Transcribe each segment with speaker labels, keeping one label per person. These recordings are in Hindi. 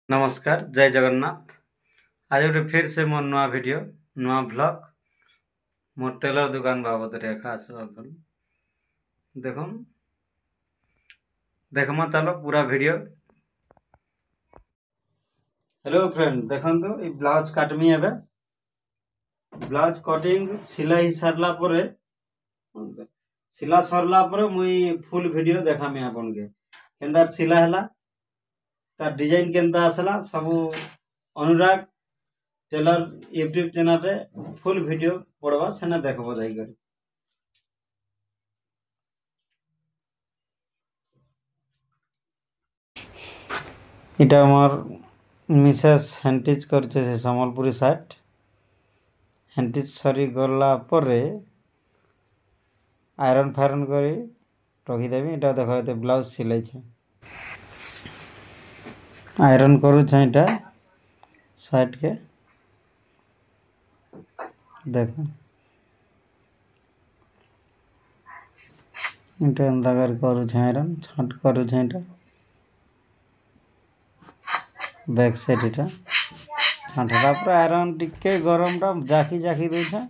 Speaker 1: नमस्कार जय जगन्नाथ। आज गोटे फिर से मोर नुआ वीडियो नुआ ब्लॉग मोर टेलर दुकान बाबद एका आसवा देखो देखमा चलो पूरा वीडियो। हेलो फ्रेंड देखंतु ई ब्लाउज काटमी एबे ब्लाउज कटिंग सिलाई सरला परे सिला सरला परे मुई फुल वीडियो देखामी आपन के केंदार सिला हला तार डिजाइन केंता आसला सब अनुराग टेलर यूट्यूब चैनल रे फुल वीडियो पड़वा सेना देखबो जाई कर। इटा मोर मिसेस हैंटिज करछे से सम्बलपुरी साइट हैंटिज सरी गला परे आयरन फायरन करी रखी देबी। इटा देखो एते ब्लाउज सिलाई छे आयरन करू छे इटा साइड के देखो इटा एंदा कर करू छे आयरन छाट करू छे इटा बैक साइड इटा छाटला पर आयरन टिके गरम टा जाकी जाकी दे छे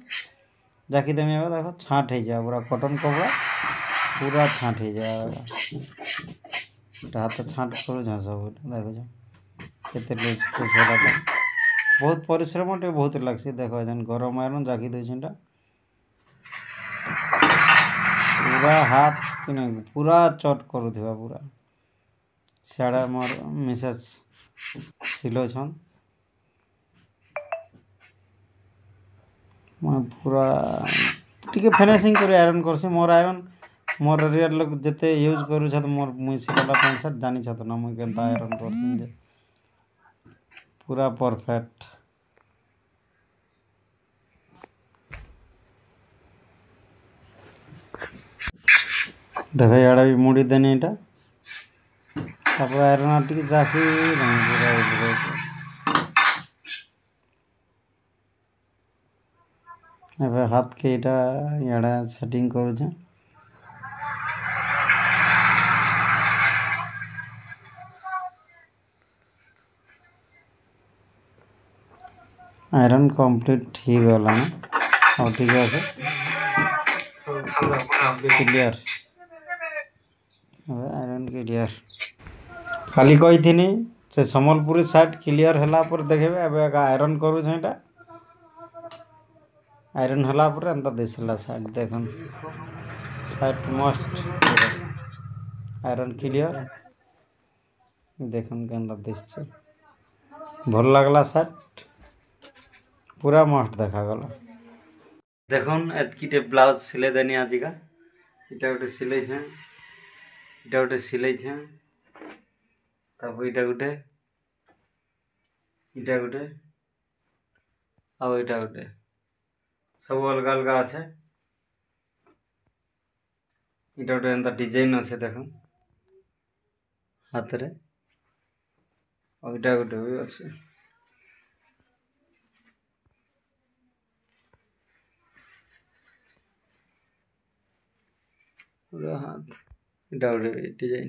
Speaker 1: जाकी देमे देखो छाट हे जा पूरा कॉटन कपड़ा पूरा छाट हे जा हाथ छाट करू छे सब देखो जा केते लूज कुछला था बहुत परिश्रम टे बहुत लागसी। देखो जन गरम आयरन जाकी दे छेटा पूरा हाथ कि पूरा चट करूथिबा पूरा साड़ा मोर मिसेस सिलो छन मैं पूरा टिके फिनिशिंग कर आयरन करसी। मोर आयरन मोर रियल लोग जते यूज करू छ मोर मुई सिला पैंट शर्ट जानि छ त ना मुई केनता आयरन करसी जे पूरा परफेक्ट। देखो याडा भी मुड़ी देनी इटा तापर आयरन टिके जाकी नहीं पूरा एबे हाथ के इटा याडा सेटिंग करू छ आयरन कंप्लीट ही गला ना और ठीक है क्लियर आयरन क्लियर खाली कही थी से सम्बलपुरी साइड क्लियर हला पर देखेबे एबे आयरन करू छ इटा आयरन हला पर अंत दिसला साइड देखन साइड मस्त आयरन क्लियर देखन केंदा दिसছে भल लागला साइड पूरा मस्त देखा गला। देखुन एतकीटे ब्लाउज सिले देनी आज का इटा गोटे सिले छे इटा गोटे सिले छे तब इटा गोटे आउ इटा गोटे सब अलग अलग अच्छे इटा गोटे एंता डिजाइन अच्छे देखो हाथ रे और इटा गोटे भी अच्छे पूरा हाथ इटा गोटे डिजाइन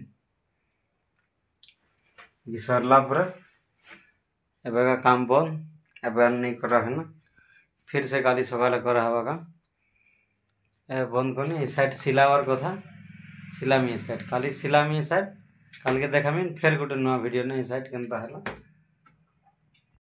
Speaker 1: ये सरला पर एबे का काम बंद एबे नहीं करा है ना फिर से काली सकाले करा हवा का ए बंद करनी इस साइड सिलावर कथा सिलामी साइड खाली सिलामी साइड काल के देखामी फिर गोटे नुआ वीडियो ने साइड केनता हला।